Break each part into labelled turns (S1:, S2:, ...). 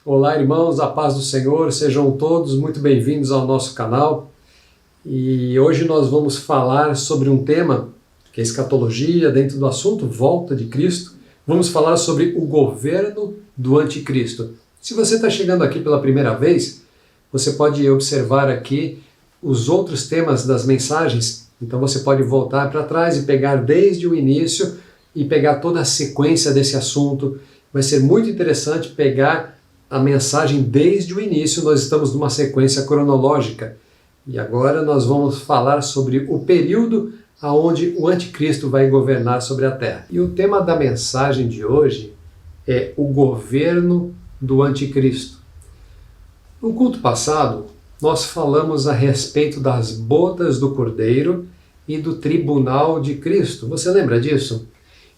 S1: Olá, irmãos, a paz do Senhor, sejam todos muito bem-vindos ao nosso canal. E hoje nós vamos falar sobre um tema que é escatologia, dentro do assunto volta de Cristo. Vamos falar sobre o governo do anticristo. Se você está chegando aqui pela primeira vez, você pode observar aqui os outros temas das mensagens. Então você pode voltar para trás e pegar desde o início e pegar toda a sequência desse assunto. Vai ser muito interessante pegar a mensagem desde o início. Nós estamos numa sequência cronológica. E agora nós vamos falar sobre o período aonde o anticristo vai governar sobre a terra. E o tema da mensagem de hoje é o governo do anticristo. No culto passado, nós falamos a respeito das bodas do Cordeiro e do tribunal de Cristo. Você lembra disso?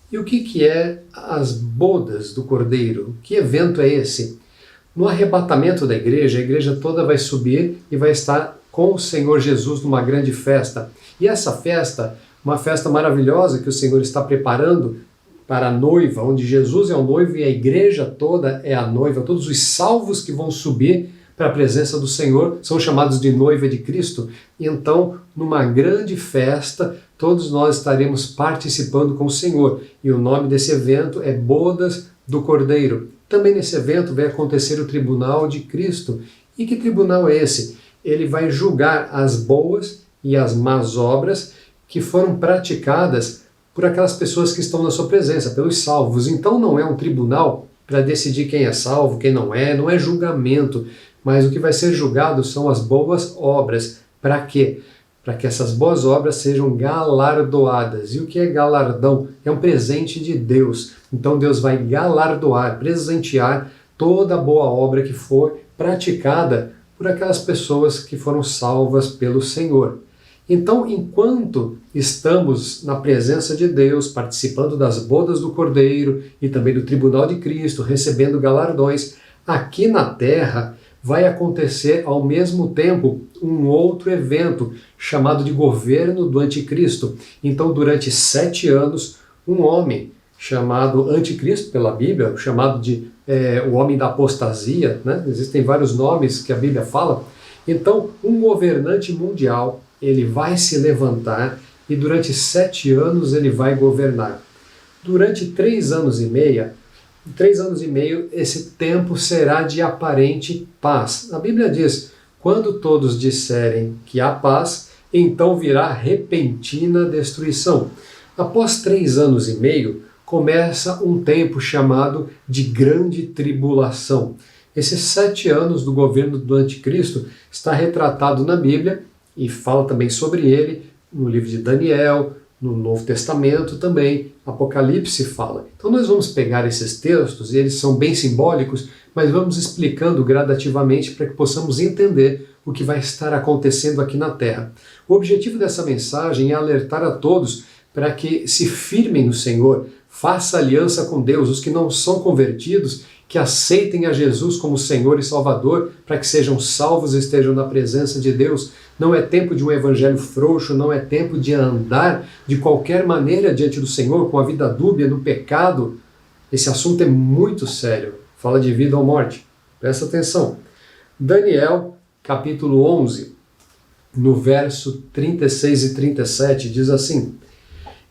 S1: E o que é as bodas do Cordeiro? Que evento é esse? No arrebatamento da igreja, a igreja toda vai subir e vai estar com o Senhor Jesus numa grande festa. E essa festa, uma festa maravilhosa que o Senhor está preparando para a noiva, onde Jesus é o noivo e a igreja toda é a noiva. Todos os salvos que vão subir para a presença do Senhor são chamados de noiva de Cristo. E então, numa grande festa, todos nós estaremos participando com o Senhor. E o nome desse evento é Bodas do Cordeiro. Também nesse evento vai acontecer o tribunal de Cristo. E que tribunal é esse? Ele vai julgar as boas e as más obras que foram praticadas por aquelas pessoas que estão na sua presença, pelos salvos. Então não é um tribunal para decidir quem é salvo, quem não é julgamento, mas o que vai ser julgado são as boas obras. Para quê? Para que essas boas obras sejam galardoadas. E o que é galardão? É um presente de Deus. Então Deus vai galardoar, presentear toda a boa obra que for praticada por aquelas pessoas que foram salvas pelo Senhor. Então, enquanto estamos na presença de Deus, participando das bodas do Cordeiro e também do tribunal de Cristo, recebendo galardões, aqui na terra vai acontecer ao mesmo tempo um outro evento chamado de governo do anticristo. Então, durante 7 anos, um homem chamado anticristo pela Bíblia, chamado de o homem da apostasia, né? Existem vários nomes que a Bíblia fala. Então, um governante mundial, ele vai se levantar e durante 7 anos ele vai governar. Durante 3 anos e meio, esse tempo será de aparente paz. A Bíblia diz, quando todos disserem que há paz, então virá repentina destruição. Após 3 anos e meio, começa um tempo chamado de grande tribulação. Esses 7 anos do governo do anticristo está retratado na Bíblia e fala também sobre ele no livro de Daniel, no Novo Testamento também, Apocalipse fala. Então nós vamos pegar esses textos, e eles são bem simbólicos, mas vamos explicando gradativamente para que possamos entender o que vai estar acontecendo aqui na Terra. O objetivo dessa mensagem é alertar a todos para que se firmem no Senhor, faça aliança com Deus, os que não são convertidos, que aceitem a Jesus como Senhor e Salvador, para que sejam salvos e estejam na presença de Deus. Não é tempo de um evangelho frouxo, não é tempo de andar de qualquer maneira diante do Senhor, com a vida dúbia, no pecado. Esse assunto é muito sério, fala de vida ou morte. Presta atenção. Daniel, capítulo 11, no verso 36 e 37, diz assim: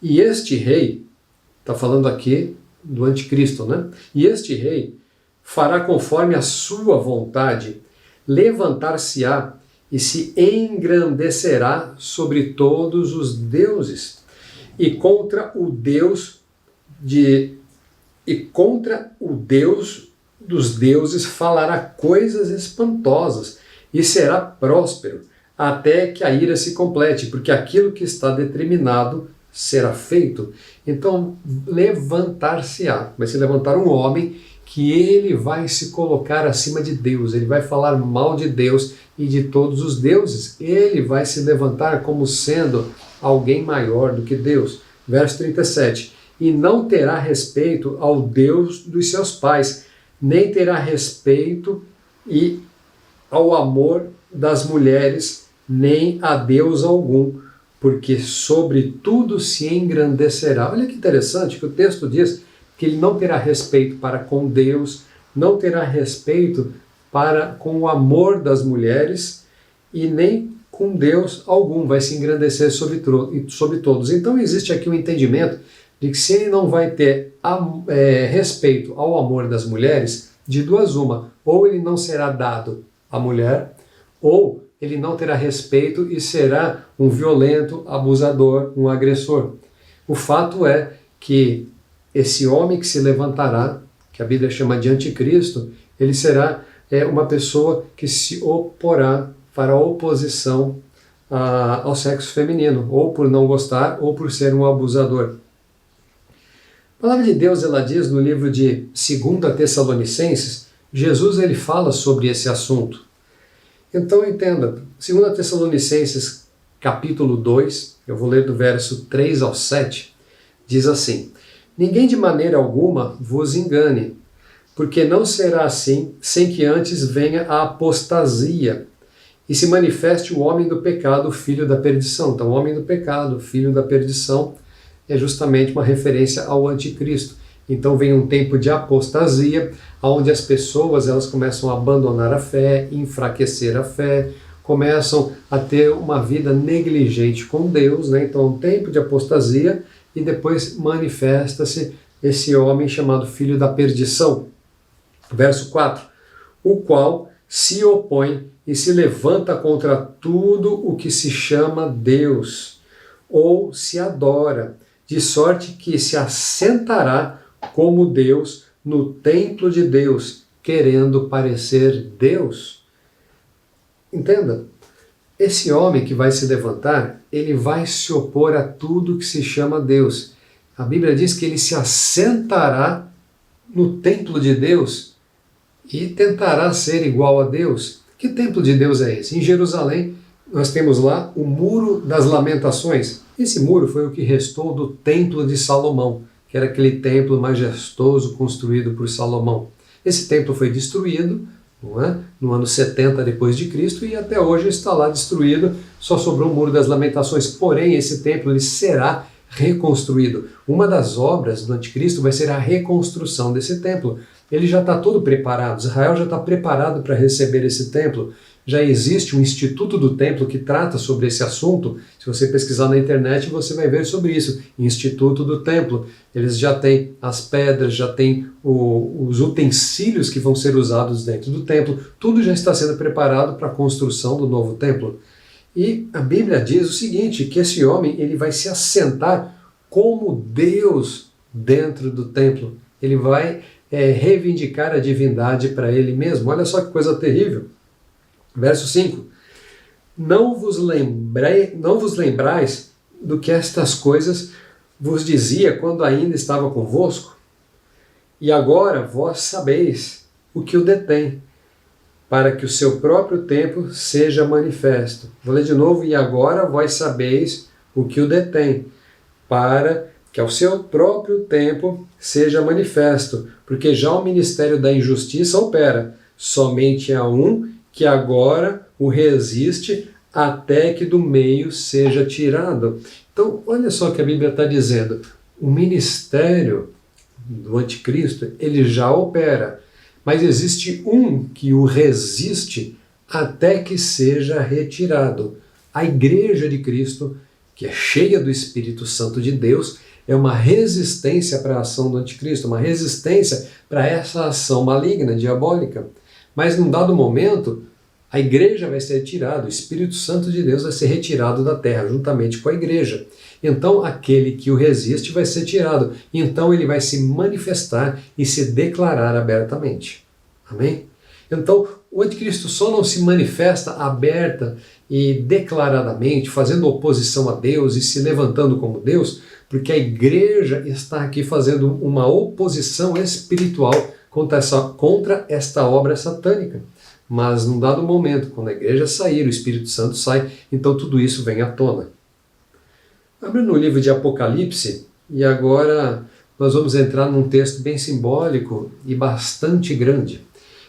S1: E este rei, está falando aqui do anticristo, né? E este rei fará conforme a sua vontade, levantar-se-á e se engrandecerá sobre todos os deuses, e contra o Deus dos deuses falará coisas espantosas, e será próspero, até que a ira se complete, porque aquilo que está determinado será feito. Então, levantar-se-á, vai se levantar um homem que ele vai se colocar acima de Deus, ele vai falar mal de Deus e de todos os deuses, ele vai se levantar como sendo alguém maior do que Deus. Verso 37, e não terá respeito ao Deus dos seus pais, nem terá respeito e ao amor das mulheres, nem a Deus algum, porque sobre tudo se engrandecerá. Olha que interessante que o texto diz que ele não terá respeito para com Deus, não terá respeito para com o amor das mulheres e nem com Deus algum, vai se engrandecer sobre todos. Então existe aqui um entendimento de que se ele não vai ter respeito ao amor das mulheres, de duas uma, ou ele não será dado à mulher, ou ele não terá respeito e será um violento, abusador, um agressor. O fato é que esse homem que se levantará, que a Bíblia chama de anticristo, ele será uma pessoa que se oporá, fará oposição ao sexo feminino, ou por não gostar, ou por ser um abusador. A palavra de Deus, ela diz no livro de 2 Tessalonicenses, Jesus ele fala sobre esse assunto. Então entenda, 2 Tessalonicenses capítulo 2, eu vou ler do verso 3 ao 7, diz assim: ninguém de maneira alguma vos engane, porque não será assim sem que antes venha a apostasia e se manifeste o homem do pecado, o filho da perdição. Então, o homem do pecado, o filho da perdição, é justamente uma referência ao anticristo. Então vem um tempo de apostasia, onde as pessoas elas começam a abandonar a fé, enfraquecer a fé, começam a ter uma vida negligente com Deus, né? Então um tempo de apostasia e depois manifesta-se esse homem chamado filho da perdição. Verso 4, o qual se opõe e se levanta contra tudo o que se chama Deus, ou se adora, de sorte que se assentará como Deus no templo de Deus, querendo parecer Deus. Entenda, esse homem que vai se levantar, ele vai se opor a tudo que se chama Deus. A Bíblia diz que ele se assentará no templo de Deus e tentará ser igual a Deus. Que templo de Deus é esse? Em Jerusalém, nós temos lá o Muro das Lamentações. Esse muro foi o que restou do Templo de Salomão, que era aquele templo majestoso construído por Salomão. Esse templo foi destruído, não é? No ano 70 depois de Cristo e até hoje está lá destruído, só sobrou o Muro das Lamentações. Porém, esse templo ele será reconstruído. Uma das obras do anticristo vai ser a reconstrução desse templo. Ele já está todo preparado, Israel já está preparado para receber esse templo. Já existe um Instituto do Templo que trata sobre esse assunto. Se você pesquisar na internet, você vai ver sobre isso. Instituto do Templo. Eles já têm as pedras, já têm os utensílios que vão ser usados dentro do templo. Tudo já está sendo preparado para a construção do novo templo. E a Bíblia diz o seguinte, que esse homem ele vai se assentar como Deus dentro do templo. Ele vai reivindicar a divindade para ele mesmo. Olha só que coisa terrível. Verso 5. Não vos lembrais do que estas coisas vos dizia quando ainda estava convosco? E agora vós sabeis o que o detém, para que o seu próprio tempo seja manifesto. Vou ler de novo. E agora vós sabeis o que o detém, para que ao seu próprio tempo seja manifesto, porque já o ministério da injustiça opera, somente há um que agora o resiste até que do meio seja tirado. Então, olha só o que a Bíblia está dizendo. O ministério do anticristo, ele já opera, mas existe um que o resiste até que seja retirado. A Igreja de Cristo, que é cheia do Espírito Santo de Deus, é uma resistência para a ação do anticristo, uma resistência para essa ação maligna, diabólica. Mas num dado momento, a igreja vai ser retirada, o Espírito Santo de Deus vai ser retirado da terra, juntamente com a igreja. Então aquele que o resiste vai ser tirado. Então ele vai se manifestar e se declarar abertamente. Amém? Então o anticristo só não se manifesta aberta e declaradamente, fazendo oposição a Deus e se levantando como Deus, porque a igreja está aqui fazendo uma oposição espiritual contra esta obra satânica. Mas num dado momento, quando a igreja sair, o Espírito Santo sai, então tudo isso vem à tona. Abre no livro de Apocalipse, e agora nós vamos entrar num texto bem simbólico e bastante grande.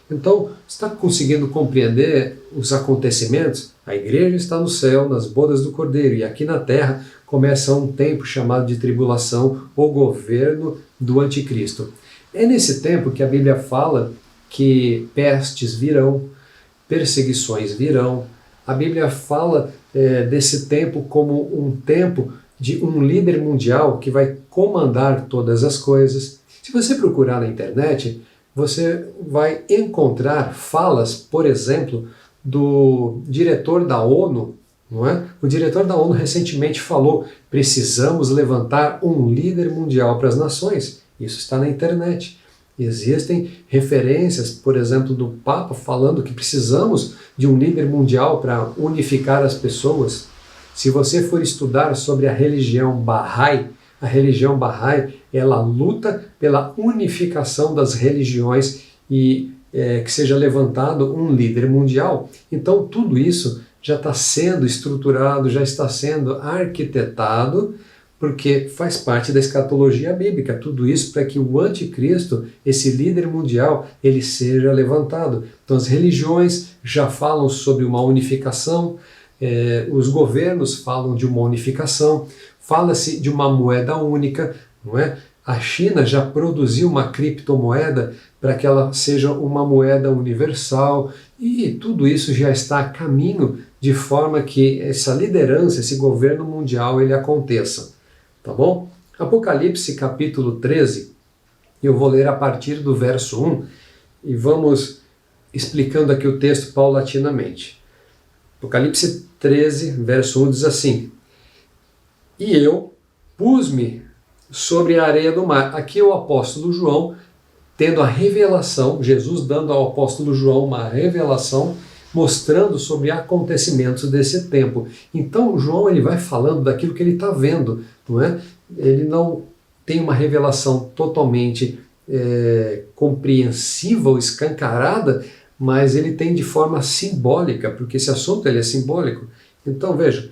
S1: Então, você está conseguindo compreender os acontecimentos? A igreja está no céu, nas bodas do Cordeiro, e aqui na terra começa um tempo chamado de tribulação, ou governo do anticristo. É nesse tempo que a Bíblia fala que pestes virão, perseguições virão. A Bíblia fala desse tempo como um tempo de um líder mundial que vai comandar todas as coisas. Se você procurar na internet, você vai encontrar falas, por exemplo, do diretor da ONU, não é? O diretor da ONU recentemente falou: precisamos levantar um líder mundial para as nações. Isso está na internet. Existem referências, por exemplo, do Papa falando que precisamos de um líder mundial para unificar as pessoas. Se você for estudar sobre a religião Bahá'í, ela luta pela unificação das religiões e que seja levantado um líder mundial. Então tudo isso já está sendo estruturado, já está sendo arquitetado, porque faz parte da escatologia bíblica. Tudo isso para que o anticristo, esse líder mundial, ele seja levantado. Então as religiões já falam sobre uma unificação, os governos falam de uma unificação, fala-se de uma moeda única, não é? A China já produziu uma criptomoeda para que ela seja uma moeda universal, e tudo isso já está a caminho de forma que essa liderança, esse governo mundial, ele aconteça. Tá bom? Apocalipse capítulo 13, eu vou ler a partir do verso 1 e vamos explicando aqui o texto paulatinamente. Apocalipse 13, verso 1 diz assim: E eu pus-me sobre a areia do mar. Aqui é o apóstolo João tendo a revelação, Jesus dando ao apóstolo João uma revelação, mostrando sobre acontecimentos desse tempo. Então João ele vai falando daquilo que ele está vendo, não é? Ele não tem uma revelação totalmente compreensiva ou escancarada, mas ele tem de forma simbólica, porque esse assunto ele é simbólico. Então veja: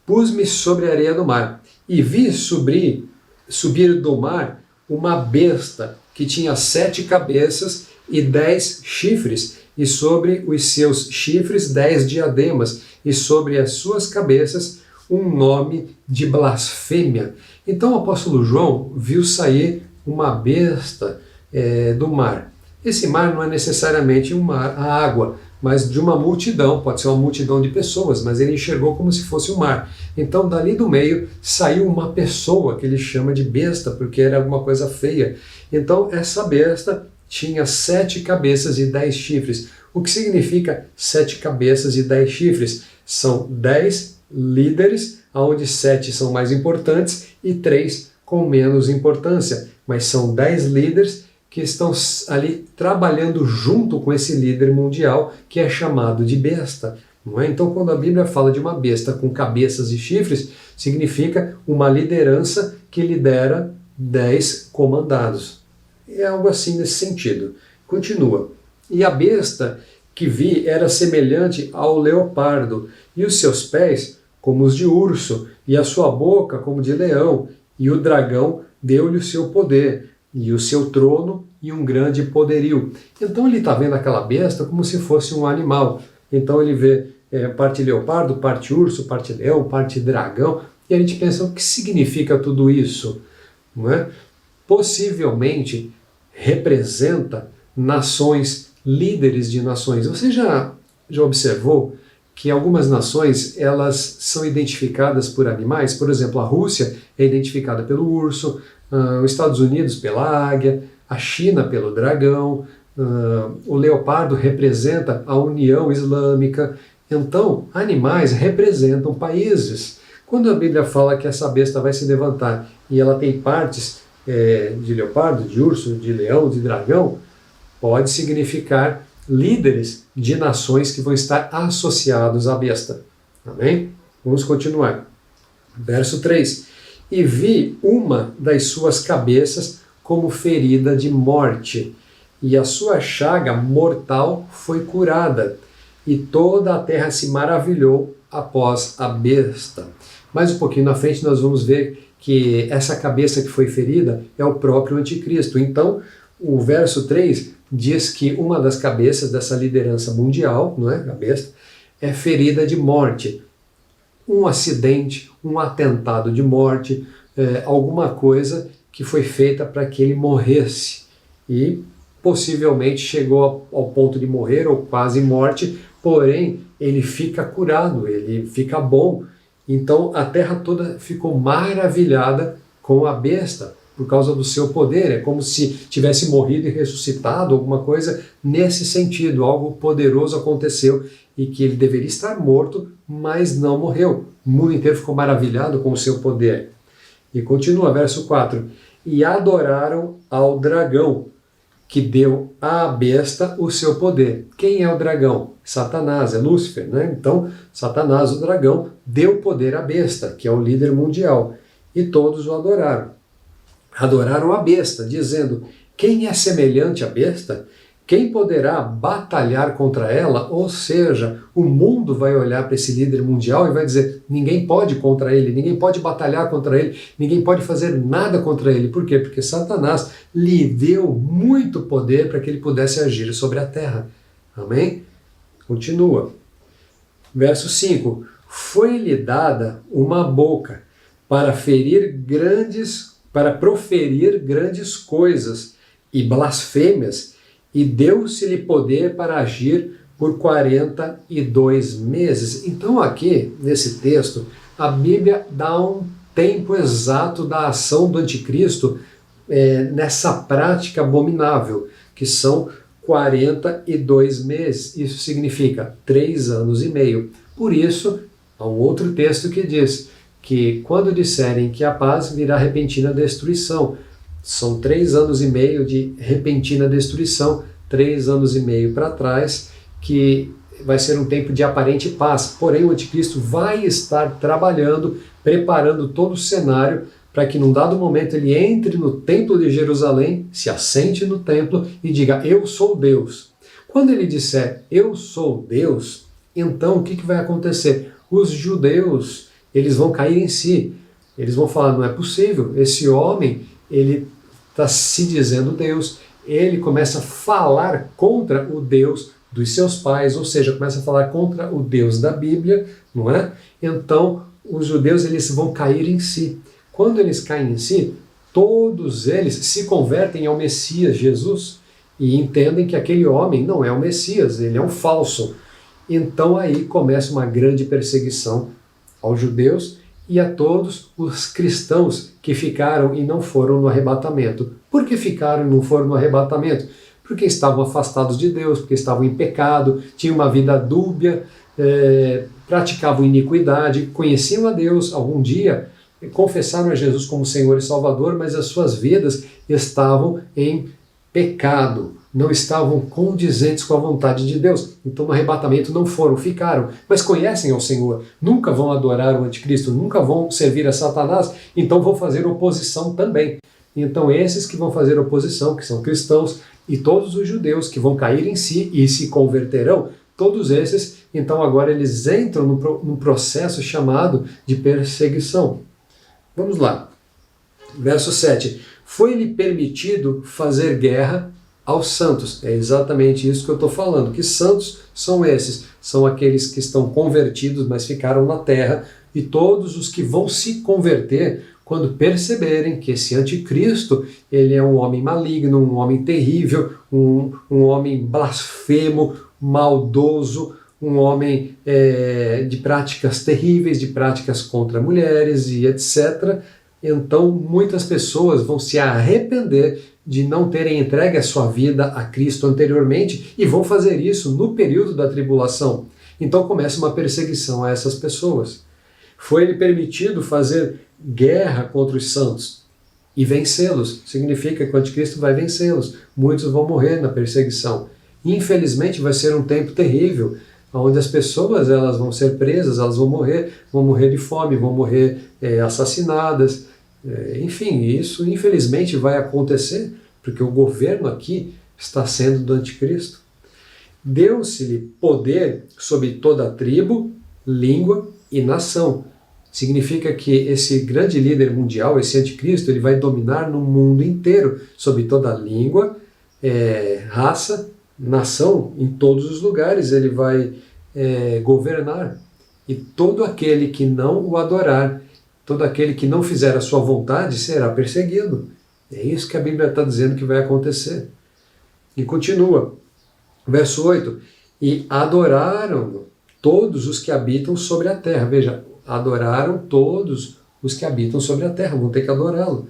S1: pus-me sobre a areia do mar e vi subir do mar uma besta que tinha 7 cabeças e 10 chifres, e sobre os seus chifres 10 diademas, e sobre as suas cabeças um nome de blasfêmia. Então o apóstolo João viu sair uma besta do mar. Esse mar não é necessariamente um mar, a água, mas de uma multidão, pode ser uma multidão de pessoas, mas ele enxergou como se fosse o mar. Então dali do meio saiu uma pessoa que ele chama de besta, porque era alguma coisa feia. Então essa besta tinha 7 cabeças e 10 chifres. O que significa 7 cabeças e 10 chifres? São 10 líderes, onde 7 são mais importantes e 3 com menos importância. Mas são 10 líderes que estão ali trabalhando junto com esse líder mundial, que é chamado de besta. Não é? Então quando a Bíblia fala de uma besta com cabeças e chifres, significa uma liderança que lidera 10 comandados. É algo assim nesse sentido. Continua. E a besta que vi era semelhante ao leopardo, e os seus pés como os de urso, e a sua boca como de leão, e o dragão deu-lhe o seu poder, e o seu trono e um grande poderio. Então ele está vendo aquela besta como se fosse um animal. Então ele vê parte leopardo, parte urso, parte leão, parte dragão, e a gente pensa: o que significa tudo isso? Não é? Possivelmente representa nações, líderes de nações. Você já observou que algumas nações elas são identificadas por animais? Por exemplo, a Rússia é identificada pelo urso, os Estados Unidos pela águia, a China pelo dragão, o leopardo representa a União Islâmica. Então, animais representam países. Quando a Bíblia fala que essa besta vai se levantar e ela tem partes de leopardo, de urso, de leão, de dragão, pode significar líderes de nações que vão estar associados à besta. Amém? Vamos continuar. Verso 3. E vi uma das suas cabeças como ferida de morte, e a sua chaga mortal foi curada, e toda a terra se maravilhou após a besta. Mais um pouquinho na frente nós vamos ver que essa cabeça que foi ferida é o próprio anticristo. Então, o verso 3 diz que uma das cabeças dessa liderança mundial, não é, a besta, é ferida de morte. Um acidente, um atentado de morte, alguma coisa que foi feita para que ele morresse. E possivelmente chegou ao ponto de morrer ou quase morte, porém ele fica curado, ele fica bom. Então a terra toda ficou maravilhada com a besta por causa do seu poder. É como se tivesse morrido e ressuscitado, alguma coisa nesse sentido. Algo poderoso aconteceu e que ele deveria estar morto, mas não morreu. O mundo inteiro ficou maravilhado com o seu poder. E continua, verso 4. E adoraram ao dragão, que deu à besta o seu poder. Quem é o dragão? Satanás, é Lúcifer, né? Então, Satanás, o dragão, deu poder à besta, que é o líder mundial. E todos o adoraram. Adoraram a besta, dizendo: quem é semelhante à besta? Quem poderá batalhar contra ela? Ou seja, o mundo vai olhar para esse líder mundial e vai dizer: ninguém pode contra ele, ninguém pode batalhar contra ele, ninguém pode fazer nada contra ele. Por quê? Porque Satanás lhe deu muito poder para que ele pudesse agir sobre a terra. Amém? Continua. Verso 5. Foi-lhe dada uma boca para proferir grandes coisas e blasfêmias, e deu-se-lhe poder para agir por 42 meses. Então aqui, nesse texto, a Bíblia dá um tempo exato da ação do anticristo nessa prática abominável, que são 42 meses. Isso significa 3 anos e meio. Por isso, há um outro texto que diz que quando disserem que a paz virá repentina destruição, são 3 anos e meio de repentina destruição, 3 anos e meio para trás, que vai ser um tempo de aparente paz. Porém, o anticristo vai estar trabalhando, preparando todo o cenário para que num dado momento ele entre no templo de Jerusalém, se assente no templo e diga: eu sou Deus. Quando ele disser eu sou Deus, então o que vai acontecer? Os judeus, eles vão cair em si. Eles vão falar: não é possível, esse homem, ele está se dizendo Deus, ele começa a falar contra o Deus dos seus pais, ou seja, começa a falar contra o Deus da Bíblia, não é? Então, os judeus, eles vão cair em si. Quando eles caem em si, todos eles se convertem ao Messias Jesus e entendem que aquele homem não é o Messias, ele é um falso. Então aí começa uma grande perseguição aos judeus e a todos os cristãos que ficaram e não foram no arrebatamento. Por que ficaram e não foram no arrebatamento? Porque estavam afastados de Deus, porque estavam em pecado, tinham uma vida dúbia, praticavam iniquidade, conheciam a Deus algum dia, confessaram a Jesus como Senhor e Salvador, mas as suas vidas estavam em pecado, não estavam condizentes com a vontade de Deus. Então no arrebatamento não foram, ficaram, mas conhecem ao Senhor, nunca vão adorar o anticristo, nunca vão servir a Satanás, então vão fazer oposição também. Então esses que vão fazer oposição, que são cristãos, e todos os judeus que vão cair em si e se converterão, todos esses, então agora eles entram num processo chamado de perseguição. Vamos lá. Verso 7. Foi-lhe permitido fazer guerra aos santos. É exatamente isso que eu estou falando. Que santos são esses? São aqueles que estão convertidos, mas ficaram na terra, e todos os que vão se converter quando perceberem que esse anticristo, ele é um homem maligno, um homem terrível, um homem blasfemo, maldoso, um homem de práticas terríveis, de práticas contra mulheres e etc. Então muitas pessoas vão se arrepender de não terem entregue a sua vida a Cristo anteriormente e vão fazer isso no período da tribulação. Então começa uma perseguição a essas pessoas. Foi-lhe permitido fazer guerra contra os santos e vencê-los. Significa que o anticristo vai vencê-los. Muitos vão morrer na perseguição. Infelizmente vai ser um tempo terrível, onde as pessoas elas vão ser presas, elas vão morrer de fome, vão morrer assassinadas. Enfim, isso infelizmente vai acontecer, porque o governo aqui está sendo do anticristo. Deu-se-lhe poder sobre toda a tribo, língua e nação. Significa que esse grande líder mundial, esse anticristo, ele vai dominar no mundo inteiro, sobre toda a língua, raça, nação, em todos os lugares ele vai governar. E todo aquele que não o adorar, todo aquele que não fizer a sua vontade será perseguido. É isso que a Bíblia está dizendo que vai acontecer. E continua, verso 8, e adoraram todos os que habitam sobre a terra. Veja, adoraram todos os que habitam sobre a terra, vão ter que adorá-lo.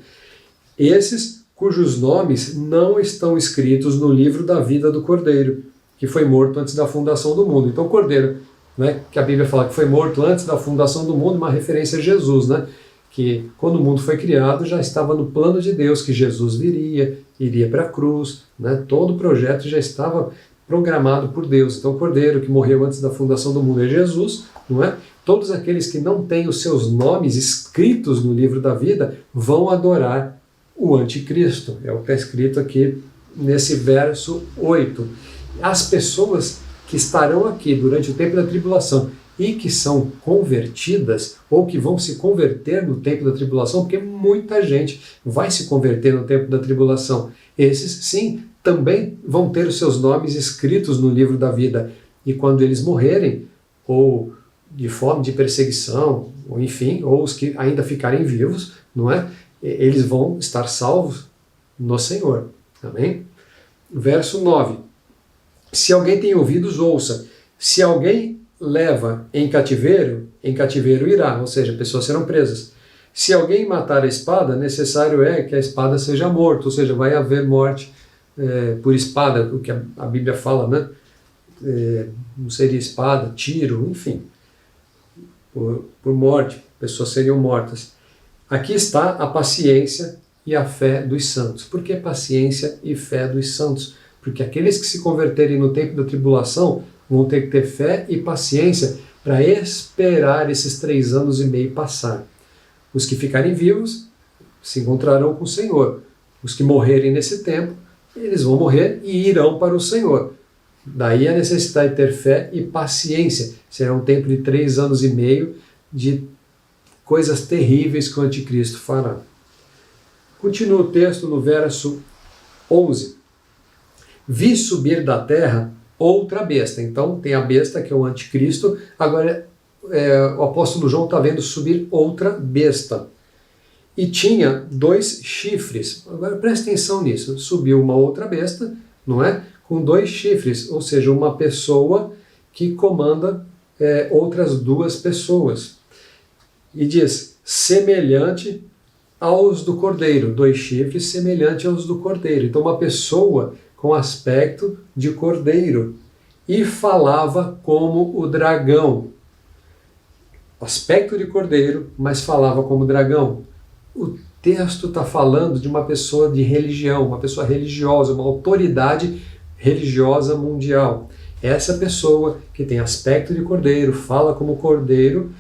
S1: Esses cujos nomes não estão escritos no livro da vida do Cordeiro, que foi morto antes da fundação do mundo. Então o Cordeiro, né, que a Bíblia fala que foi morto antes da fundação do mundo, uma referência a Jesus, né, que quando o mundo foi criado já estava no plano de Deus, que Jesus iria para a cruz, né, todo o projeto já estava programado por Deus. Então o Cordeiro que morreu antes da fundação do mundo é Jesus, não é? Todos aqueles que não têm os seus nomes escritos no livro da vida vão adorar o anticristo. É o que está escrito aqui nesse verso 8. As pessoas que estarão aqui durante o tempo da tribulação e que são convertidas ou que vão se converter no tempo da tribulação, porque muita gente vai se converter no tempo da tribulação, esses sim também vão ter os seus nomes escritos no livro da vida. E quando eles morrerem, ou de fome, de perseguição, ou enfim, ou os que ainda ficarem vivos, não é? Eles vão estar salvos no Senhor. Amém? Verso 9. Se alguém tem ouvidos, ouça. Se alguém leva em cativeiro irá, ou seja, pessoas serão presas. Se alguém matar a espada, necessário é que a espada seja morta, ou seja, vai haver morte por espada, o que a Bíblia fala, né? Não seria espada, tiro, enfim, por morte, pessoas seriam mortas. Aqui está a paciência e a fé dos santos. Por que paciência e fé dos santos? Porque aqueles que se converterem no tempo da tribulação vão ter que ter fé e paciência para esperar esses 3 anos e meio passar. Os que ficarem vivos se encontrarão com o Senhor. Os que morrerem nesse tempo, eles vão morrer e irão para o Senhor. Daí a necessidade de ter fé e paciência. Será um tempo de 3 anos e meio de coisas terríveis que o anticristo fará. Continua o texto no verso 11. Vi subir da terra outra besta. Então tem a besta que é o anticristo. Agora o apóstolo João está vendo subir outra besta. E tinha 2 chifres. Agora presta atenção nisso. Subiu uma outra besta, não é? Com 2 chifres, ou seja, uma pessoa que comanda outras 2 pessoas. E diz, semelhante aos do cordeiro. 2 chifres, semelhante aos do cordeiro. Então uma pessoa com aspecto de cordeiro. E falava como o dragão. Aspecto de cordeiro, mas falava como dragão. O texto está falando de uma pessoa de religião, uma pessoa religiosa, uma autoridade religiosa mundial. Essa pessoa que tem aspecto de cordeiro, fala como cordeiro,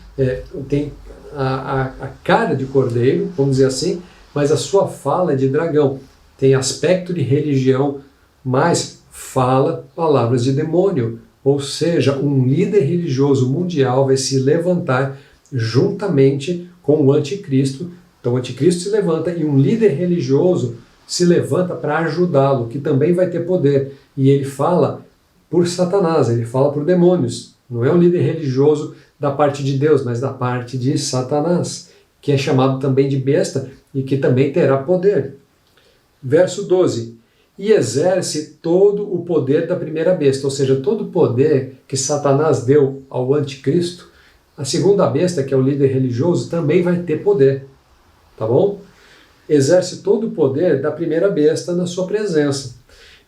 S1: tem a cara de cordeiro, vamos dizer assim, mas a sua fala é de dragão. Tem aspecto de religião, mas fala palavras de demônio. Ou seja, um líder religioso mundial vai se levantar juntamente com o anticristo. Então o anticristo se levanta e um líder religioso se levanta para ajudá-lo, que também vai ter poder. E ele fala por Satanás, ele fala por demônios. Não é um líder religioso da parte de Deus, mas da parte de Satanás, que é chamado também de besta e que também terá poder. Verso 12. E exerce todo o poder da primeira besta, ou seja, todo o poder que Satanás deu ao anticristo, a segunda besta, que é o líder religioso, também vai ter poder. Tá bom? Exerce todo o poder da primeira besta na sua presença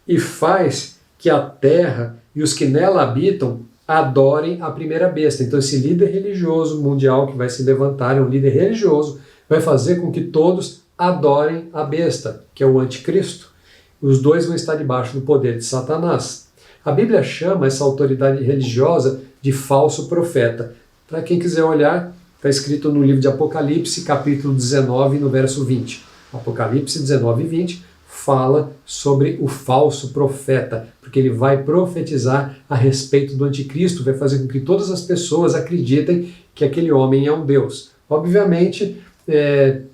S1: e faz que a terra e os que nela habitam adorem a primeira besta. Então esse líder religioso mundial que vai se levantar, é um líder religioso, vai fazer com que todos adorem a besta, que é o anticristo. Os 2 vão estar debaixo do poder de Satanás. A Bíblia chama essa autoridade religiosa de falso profeta. Para quem quiser olhar, está escrito no livro de Apocalipse, capítulo 19, no verso 20. Apocalipse 19 e 20 fala sobre o falso profeta, porque ele vai profetizar a respeito do anticristo, vai fazer com que todas as pessoas acreditem que aquele homem é um Deus. Obviamente,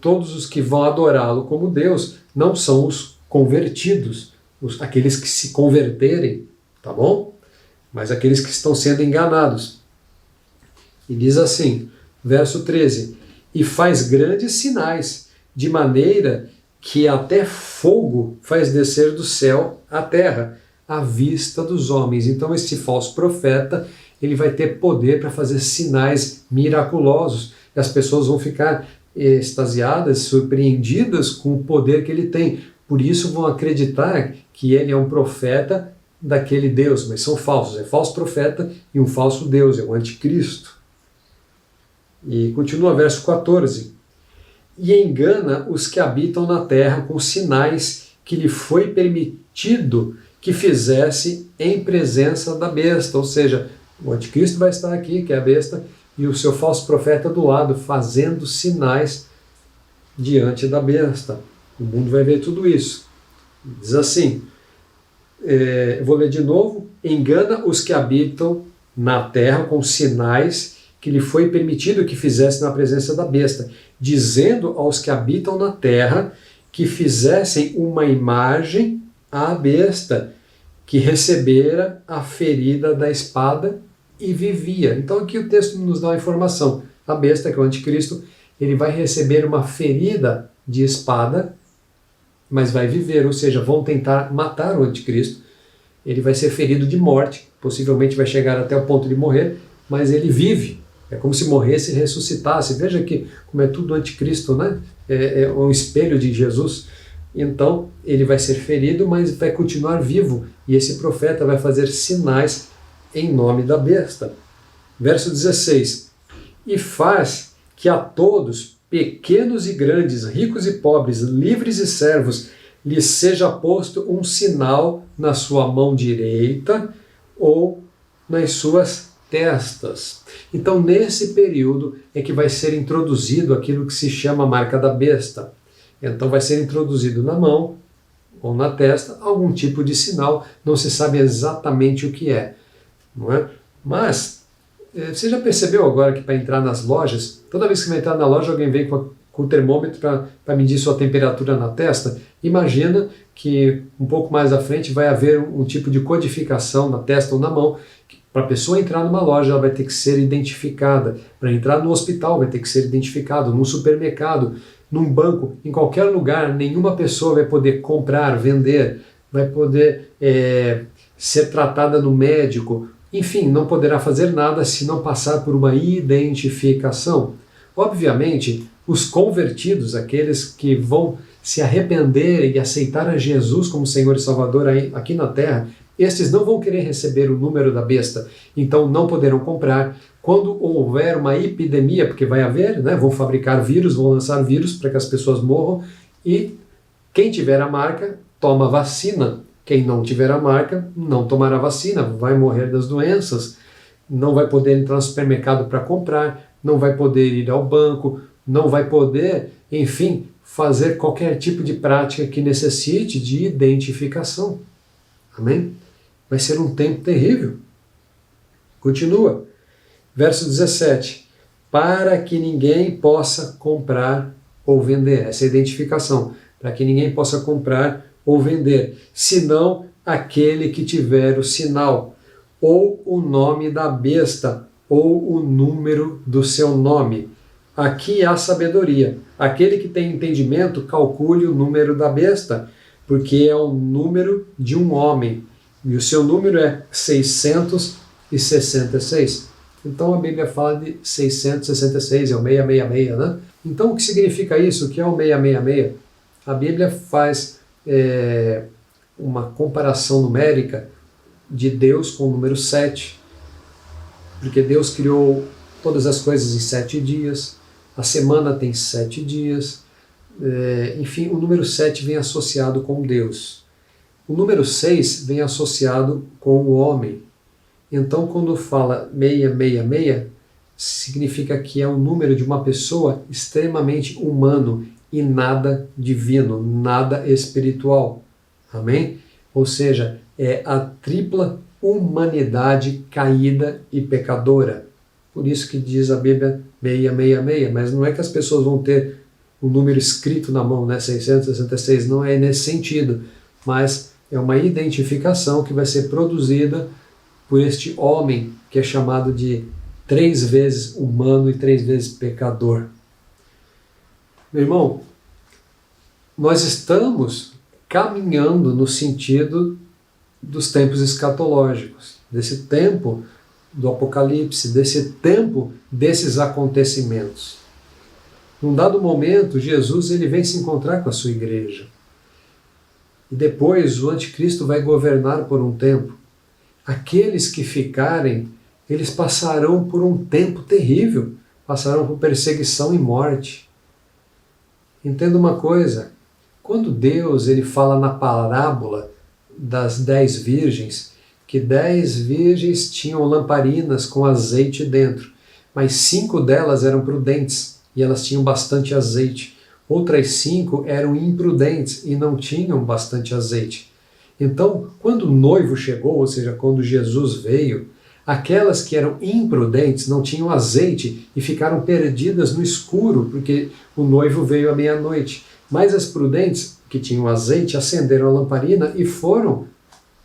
S1: todos os que vão adorá-lo como Deus não são os convertidos, aqueles que se converterem, tá bom? Mas aqueles que estão sendo enganados. E diz assim, verso 13, e faz grandes sinais, de maneira que até fogo faz descer do céu à terra, à vista dos homens. Então esse falso profeta, ele vai ter poder para fazer sinais miraculosos, e as pessoas vão ficar extasiadas, surpreendidas com o poder que ele tem. Por isso vão acreditar que ele é um profeta daquele Deus, mas são falsos. É falso profeta e um falso Deus, é o anticristo. E continua verso 14. E engana os que habitam na terra com sinais que lhe foi permitido que fizesse em presença da besta. Ou seja, o anticristo vai estar aqui, que é a besta, e o seu falso profeta do lado, fazendo sinais diante da besta. O mundo vai ver tudo isso. Diz assim, vou ler de novo. Engana os que habitam na terra com sinais que lhe foi permitido que fizesse na presença da besta, dizendo aos que habitam na terra que fizessem uma imagem à besta, que recebera a ferida da espada e vivia. Então aqui o texto nos dá uma informação. A besta, que é o anticristo, ele vai receber uma ferida de espada, mas vai viver, ou seja, vão tentar matar o anticristo. Ele vai ser ferido de morte, possivelmente vai chegar até o ponto de morrer, mas ele vive. É como se morresse e ressuscitasse. Veja que como é tudo anticristo, né? É um espelho de Jesus. Então ele vai ser ferido, mas vai continuar vivo. E esse profeta vai fazer sinais em nome da besta. Verso 16. E faz que a todos, pequenos e grandes, ricos e pobres, livres e servos, lhes seja posto um sinal na sua mão direita ou nas suas testas. Então, nesse período é que vai ser introduzido aquilo que se chama marca da besta. Então, vai ser introduzido na mão ou na testa algum tipo de sinal, não se sabe exatamente o que é, não é? Mas, você já percebeu agora que para entrar nas lojas, toda vez que vai entrar na loja, alguém vem com o termômetro para medir sua temperatura na testa? Imagina que um pouco mais à frente vai haver um tipo de codificação na testa ou na mão. Para a pessoa entrar numa loja, ela vai ter que ser identificada. Para entrar no hospital, vai ter que ser identificado. Num supermercado, num banco, em qualquer lugar, nenhuma pessoa vai poder comprar, vender, vai poder ser tratada no médico. Enfim, não poderá fazer nada se não passar por uma identificação. Obviamente, os convertidos, aqueles que vão se arrepender e aceitar a Jesus como Senhor e Salvador aqui na terra, estes não vão querer receber o número da besta, então não poderão comprar. Quando houver uma epidemia, porque vai haver, né, vão fabricar vírus, vão lançar vírus para que as pessoas morram, e quem tiver a marca toma vacina. Quem não tiver a marca não tomará vacina, vai morrer das doenças, não vai poder entrar no supermercado para comprar, não vai poder ir ao banco, não vai poder, enfim, fazer qualquer tipo de prática que necessite de identificação. Amém? Vai ser um tempo terrível. Continua. Verso 17. Para que ninguém possa comprar ou vender. Essa é a identificação. Para que ninguém possa comprar ou vender, senão aquele que tiver o sinal, ou o nome da besta, ou o número do seu nome. Aqui há sabedoria. Aquele que tem entendimento, calcule o número da besta, porque é o número de um homem, e o seu número é 666. Então a Bíblia fala de 666, é o 666, né? Então o que significa isso? O que é o 666? A Bíblia faz uma comparação numérica de Deus com o número 7, porque Deus criou todas as coisas em 7 dias, a semana tem 7 dias, enfim, o número 7 vem associado com Deus. O número 6 vem associado com o homem. Então, quando fala 666, significa que é o número de uma pessoa extremamente humano e nada divino, nada espiritual. Amém? Ou seja, é a tripla humanidade caída e pecadora. Por isso que diz a Bíblia 666, mas não é que as pessoas vão ter o número escrito na mão, né? 666, não é nesse sentido, mas é uma identificação que vai ser produzida por este homem que é chamado de 3 vezes humano e 3 vezes pecador. Meu irmão, nós estamos caminhando no sentido dos tempos escatológicos, desse tempo do Apocalipse, desse tempo desses acontecimentos. Num dado momento, Jesus ele vem se encontrar com a sua igreja. E depois o anticristo vai governar por um tempo. Aqueles que ficarem, eles passarão por um tempo terrível, passarão por perseguição e morte. Entenda uma coisa, quando Deus ele fala na parábola das 10 virgens, que 10 virgens tinham lamparinas com azeite dentro, mas 5 delas eram prudentes e elas tinham bastante azeite. Outras 5 eram imprudentes e não tinham bastante azeite. Então, quando o noivo chegou, ou seja, quando Jesus veio, aquelas que eram imprudentes não tinham azeite e ficaram perdidas no escuro, porque o noivo veio à meia-noite. Mas as prudentes, que tinham azeite, acenderam a lamparina e foram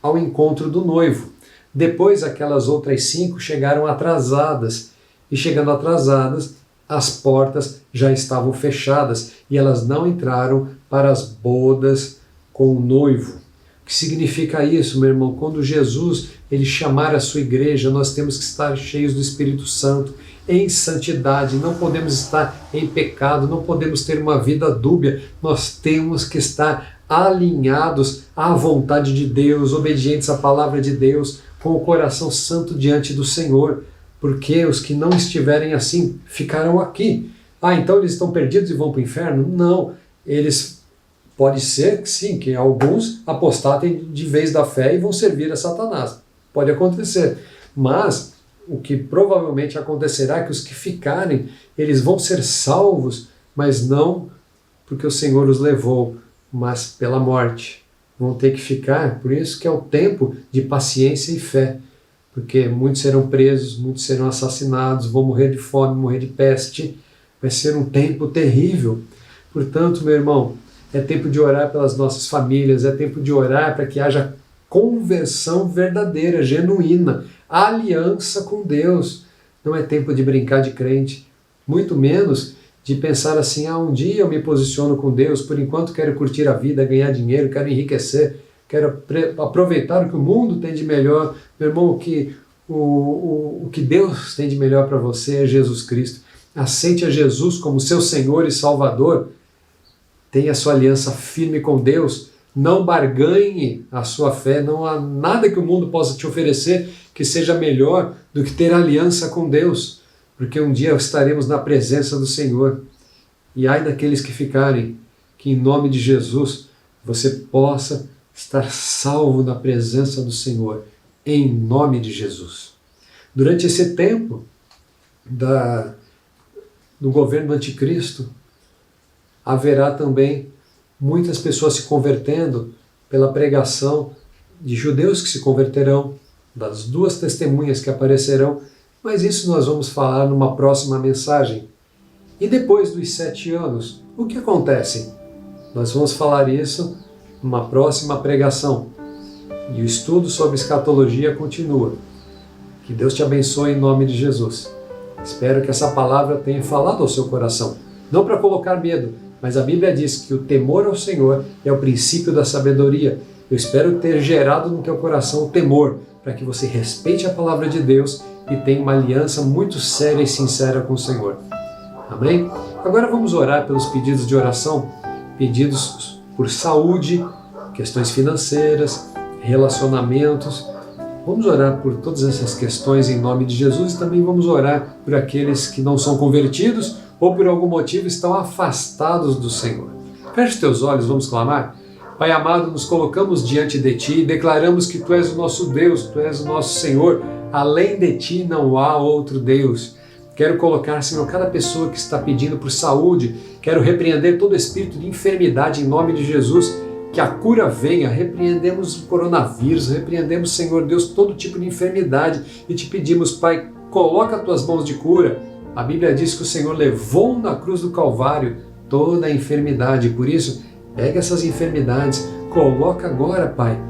S1: ao encontro do noivo. Depois, aquelas outras 5 chegaram atrasadas. E chegando atrasadas, as portas já estavam fechadas e elas não entraram para as bodas com o noivo. O que significa isso, meu irmão? Quando Jesus ele chamar a sua igreja, nós temos que estar cheios do Espírito Santo, em santidade, não podemos estar em pecado, não podemos ter uma vida dúbia, nós temos que estar alinhados à vontade de Deus, obedientes à palavra de Deus, com o coração santo diante do Senhor, porque os que não estiverem assim ficarão aqui. Ah, então eles estão perdidos e vão para o inferno? Não, eles pode ser que sim, que alguns apostatem de vez da fé e vão servir a Satanás. Pode acontecer, mas o que provavelmente acontecerá é que os que ficarem, eles vão ser salvos, mas não porque o Senhor os levou, mas pela morte. Vão ter que ficar, por isso que é o tempo de paciência e fé, porque muitos serão presos, muitos serão assassinados, vão morrer de fome, morrer de peste, vai ser um tempo terrível. Portanto, meu irmão, é tempo de orar pelas nossas famílias, é tempo de orar para que haja conversão verdadeira, genuína, aliança com Deus. Não é tempo de brincar de crente, muito menos de pensar assim, um dia eu me posiciono com Deus, por enquanto quero curtir a vida, ganhar dinheiro, quero enriquecer, quero aproveitar o que o mundo tem de melhor. Meu irmão, o que Deus tem de melhor para você é Jesus Cristo. Aceite a Jesus como seu Senhor e Salvador. Tenha a sua aliança firme com Deus. Não barganhe a sua fé. Não há nada que o mundo possa te oferecer que seja melhor do que ter aliança com Deus. Porque um dia estaremos na presença do Senhor. E ai daqueles que ficarem, que em nome de Jesus você possa estar salvo na presença do Senhor. Em nome de Jesus. Durante esse tempo do governo do anticristo, haverá também muitas pessoas se convertendo pela pregação de judeus que se converterão, das 2 testemunhas que aparecerão, mas isso nós vamos falar numa próxima mensagem. E depois dos 7 anos, o que acontece? Nós vamos falar isso numa próxima pregação. E o estudo sobre escatologia continua. Que Deus te abençoe em nome de Jesus. Espero que essa palavra tenha falado ao seu coração. Não para colocar medo, mas a Bíblia diz que o temor ao Senhor é o princípio da sabedoria. Eu espero ter gerado no teu coração o temor, para que você respeite a palavra de Deus e tenha uma aliança muito séria e sincera com o Senhor. Amém? Agora vamos orar pelos pedidos de oração, pedidos por saúde, questões financeiras, relacionamentos. Vamos orar por todas essas questões em nome de Jesus e também vamos orar por aqueles que não são convertidos ou por algum motivo estão afastados do Senhor. Feche teus olhos, vamos clamar. Pai amado, nos colocamos diante de Ti e declaramos que Tu és o nosso Deus, Tu és o nosso Senhor. Além de Ti não há outro Deus. Quero colocar, Senhor, cada pessoa que está pedindo por saúde, quero repreender todo espírito de enfermidade em nome de Jesus, que a cura venha. Repreendemos o coronavírus, repreendemos, Senhor Deus, todo tipo de enfermidade e te pedimos, Pai, coloca as Tuas mãos de cura. A Bíblia diz que o Senhor levou na cruz do Calvário toda a enfermidade, por isso, pega essas enfermidades, coloca agora, Pai,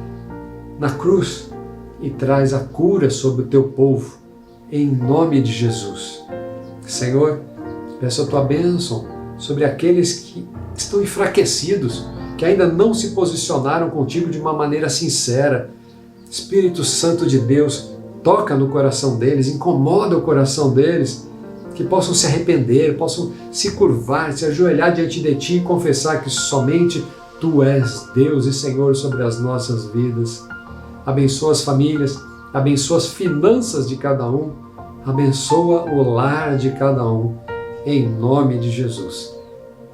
S1: na cruz e traz a cura sobre o Teu povo, em nome de Jesus. Senhor, peço a Tua bênção sobre aqueles que estão enfraquecidos, que ainda não se posicionaram contigo de uma maneira sincera. Espírito Santo de Deus, toca no coração deles, incomoda o coração deles, que possam se arrepender, possam se curvar, se ajoelhar diante de Ti e confessar que somente Tu és Deus e Senhor sobre as nossas vidas. Abençoa as famílias, abençoa as finanças de cada um, abençoa o lar de cada um, em nome de Jesus.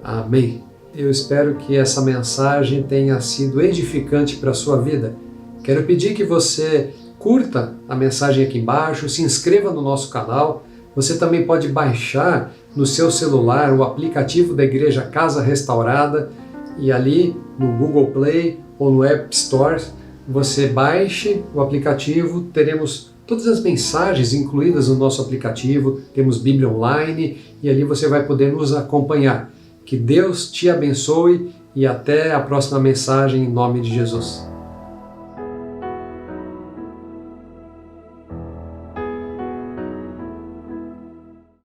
S1: Amém. Eu espero que essa mensagem tenha sido edificante para a sua vida. Quero pedir que você curta a mensagem aqui embaixo, se inscreva no nosso canal. Você também pode baixar no seu celular o aplicativo da Igreja Casa Restaurada e ali no Google Play ou no App Store você baixe o aplicativo, teremos todas as mensagens incluídas no nosso aplicativo, temos Bíblia Online e ali você vai poder nos acompanhar. Que Deus te abençoe e até a próxima mensagem em nome de Jesus.